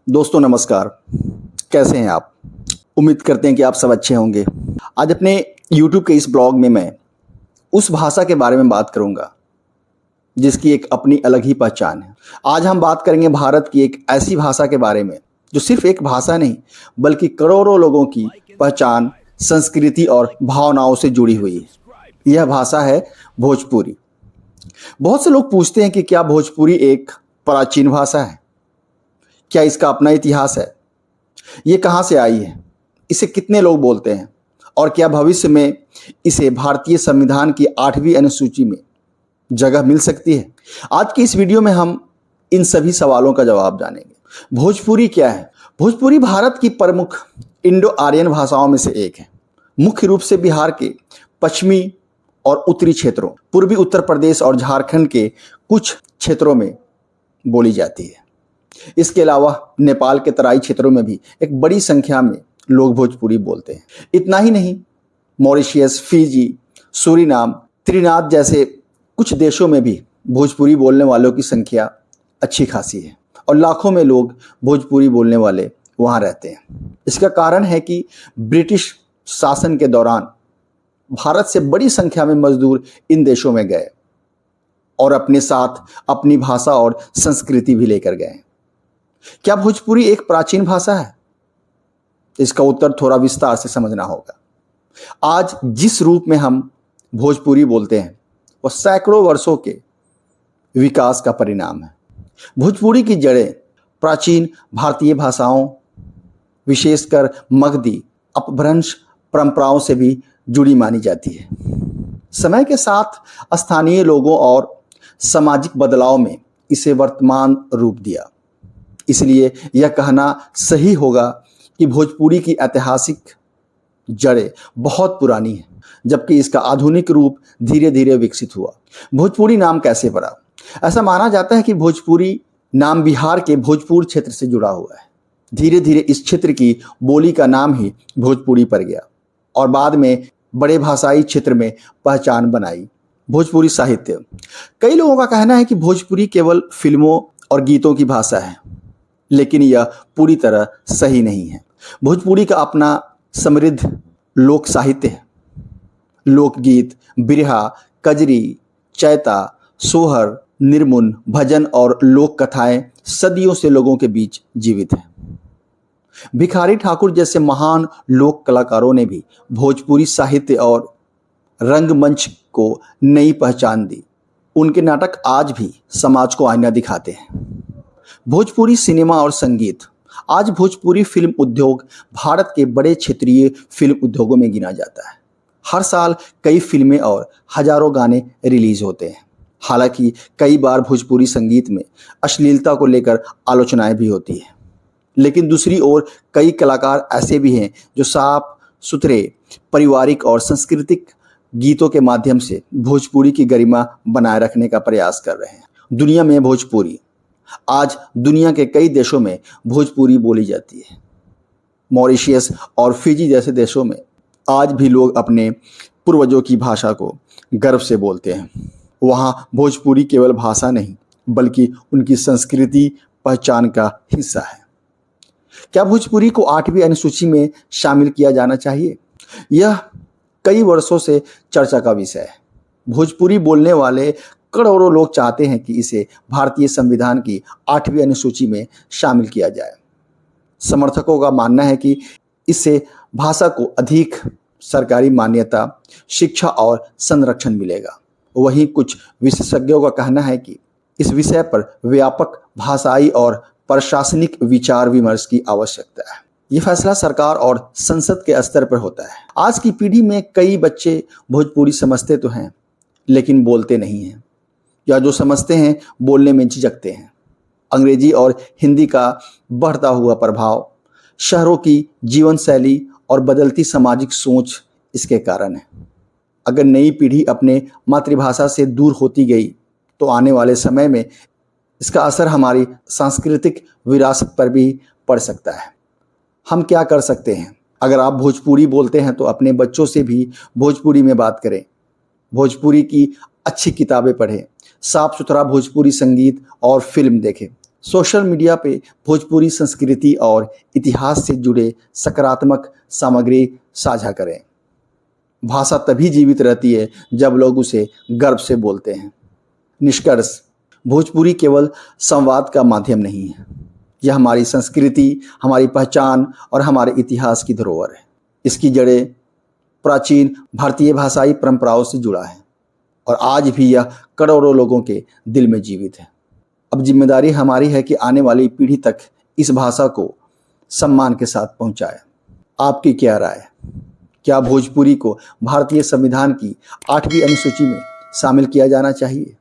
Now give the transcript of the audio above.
दोस्तों नमस्कार। कैसे हैं आप? उम्मीद करते हैं कि आप सब अच्छे होंगे। आज अपने YouTube के इस ब्लॉग में मैं उस भाषा के बारे में बात करूंगा जिसकी एक अपनी अलग ही पहचान है। आज हम बात करेंगे भारत की एक ऐसी भाषा के बारे में जो सिर्फ एक भाषा नहीं बल्कि करोड़ों लोगों की पहचान, संस्कृति और भावनाओं से जुड़ी हुई है। यह भाषा है भोजपुरी। बहुत से लोग पूछते हैं कि क्या भोजपुरी एक प्राचीन भाषा है? क्या इसका अपना इतिहास है? ये कहाँ से आई है? इसे कितने लोग बोलते हैं? और क्या भविष्य में इसे भारतीय संविधान की 8वीं अनुसूची में जगह मिल सकती है? आज की इस वीडियो में हम इन सभी सवालों का जवाब जानेंगे। भोजपुरी क्या है? भोजपुरी भारत की प्रमुख इंडो आर्यन भाषाओं में से एक है। मुख्य रूप से बिहार के पश्चिमी और उत्तरी क्षेत्रों, पूर्वी उत्तर प्रदेश और झारखंड के कुछ क्षेत्रों में बोली जाती है। इसके अलावा नेपाल के तराई क्षेत्रों में भी एक बड़ी संख्या में लोग भोजपुरी बोलते हैं। इतना ही नहीं, मॉरिशियस, फिजी, सूरीनाम, त्रिनाद जैसे कुछ देशों में भी भोजपुरी बोलने वालों की संख्या अच्छी खासी है और लाखों में लोग भोजपुरी बोलने वाले वहाँ रहते हैं। इसका कारण है कि ब्रिटिश शासन के दौरान भारत से बड़ी संख्या में मजदूर इन देशों में गए और अपने साथ अपनी भाषा और संस्कृति भी लेकर गए। क्या भोजपुरी एक प्राचीन भाषा है? इसका उत्तर थोड़ा विस्तार से समझना होगा। आज जिस रूप में हम भोजपुरी बोलते हैं वह सैकड़ों वर्षों के विकास का परिणाम है। भोजपुरी की जड़ें प्राचीन भारतीय भाषाओं, विशेषकर मगधी अपभ्रंश परंपराओं से भी जुड़ी मानी जाती है। समय के साथ स्थानीय लोगों और सामाजिक बदलाव में इसे वर्तमान रूप दिया। इसलिए यह कहना सही होगा कि भोजपुरी की ऐतिहासिक जड़ें बहुत पुरानी हैं, जबकि इसका आधुनिक रूप धीरे धीरे विकसित हुआ। भोजपुरी नाम कैसे पड़ा? ऐसा माना जाता है कि भोजपुरी नाम बिहार के भोजपुर क्षेत्र से जुड़ा हुआ है। धीरे धीरे इस क्षेत्र की बोली का नाम ही भोजपुरी पड़ गया और बाद में बड़े भाषाई क्षेत्र में पहचान बनाई। भोजपुरी साहित्य, कई लोगों का कहना है कि भोजपुरी केवल फिल्मों और गीतों की भाषा है, लेकिन यह पूरी तरह सही नहीं है। भोजपुरी का अपना समृद्ध लोक साहित्य है। लोकगीत, बिरहा, कजरी, चैता, सोहर, निर्मुन, भजन और लोक कथाएं सदियों से लोगों के बीच जीवित हैं। भिखारी ठाकुर जैसे महान लोक कलाकारों ने भी भोजपुरी साहित्य और रंगमंच को नई पहचान दी। उनके नाटक आज भी समाज को आईना दिखाते हैं। भोजपुरी सिनेमा और संगीत, आज भोजपुरी फिल्म उद्योग भारत के बड़े क्षेत्रीय फिल्म उद्योगों में गिना जाता है। हर साल कई फिल्में और हजारों गाने रिलीज होते हैं। हालांकि कई बार भोजपुरी संगीत में अश्लीलता को लेकर आलोचनाएं भी होती हैं, लेकिन दूसरी ओर कई कलाकार ऐसे भी हैं जो साफ सुथरे पारिवारिक और सांस्कृतिक गीतों के माध्यम से भोजपुरी की गरिमा बनाए रखने का प्रयास कर रहे हैं। दुनिया में भोजपुरी, आज दुनिया के कई देशों में भोजपुरी बोली जाती है। मॉरिशियस और फिजी जैसे देशों में आज भी लोग अपने पूर्वजों की भाषा को गर्व से बोलते हैं। वहाँ भोजपुरी केवल भाषा नहीं बल्कि उनकी संस्कृति, पहचान का हिस्सा है। क्या भोजपुरी को 8वीं अनुसूची में शामिल किया जाना चाहिए? यह कई वर्षों से चर्चा का विषय है। भोजपुरी बोलने वाले करोड़ों लोग चाहते हैं कि इसे भारतीय संविधान की 8वीं अनुसूची में शामिल किया जाए। समर्थकों का मानना है कि इससे भाषा को अधिक सरकारी मान्यता, शिक्षा और संरक्षण मिलेगा। वहीं कुछ विशेषज्ञों का कहना है कि इस विषय पर व्यापक भाषाई और प्रशासनिक विचार विमर्श की आवश्यकता है। यह फैसला सरकार और संसद के स्तर पर होता है। आज की पीढ़ी में कई बच्चे भोजपुरी समझते तो हैं लेकिन बोलते नहीं हैं, या जो समझते हैं बोलने में झिझकते हैं। अंग्रेजी और हिंदी का बढ़ता हुआ प्रभाव, शहरों की जीवन शैली और बदलती सामाजिक सोच इसके कारण है। अगर नई पीढ़ी अपने मातृभाषा से दूर होती गई तो आने वाले समय में इसका असर हमारी सांस्कृतिक विरासत पर भी पड़ सकता है। हम क्या कर सकते हैं? अगर आप भोजपुरी बोलते हैं तो अपने बच्चों से भी भोजपुरी में बात करें। भोजपुरी की अच्छी किताबें पढ़ें, साफ सुथरा भोजपुरी संगीत और फिल्म देखें, सोशल मीडिया पे भोजपुरी संस्कृति और इतिहास से जुड़े सकारात्मक सामग्री साझा करें। भाषा तभी जीवित रहती है जब लोग उसे गर्व से बोलते हैं। निष्कर्ष, भोजपुरी केवल संवाद का माध्यम नहीं है, यह हमारी संस्कृति, हमारी पहचान और हमारे इतिहास की धरोहर है। इसकी जड़ें प्राचीन भारतीय भाषाई परंपराओं से जुड़ा है और आज भी यह करोड़ों लोगों के दिल में जीवित है। अब जिम्मेदारी हमारी है कि आने वाली पीढ़ी तक इस भाषा को सम्मान के साथ पहुंचाए। आपकी क्या राय है? क्या भोजपुरी को भारतीय संविधान की 8वीं अनुसूची में शामिल किया जाना चाहिए?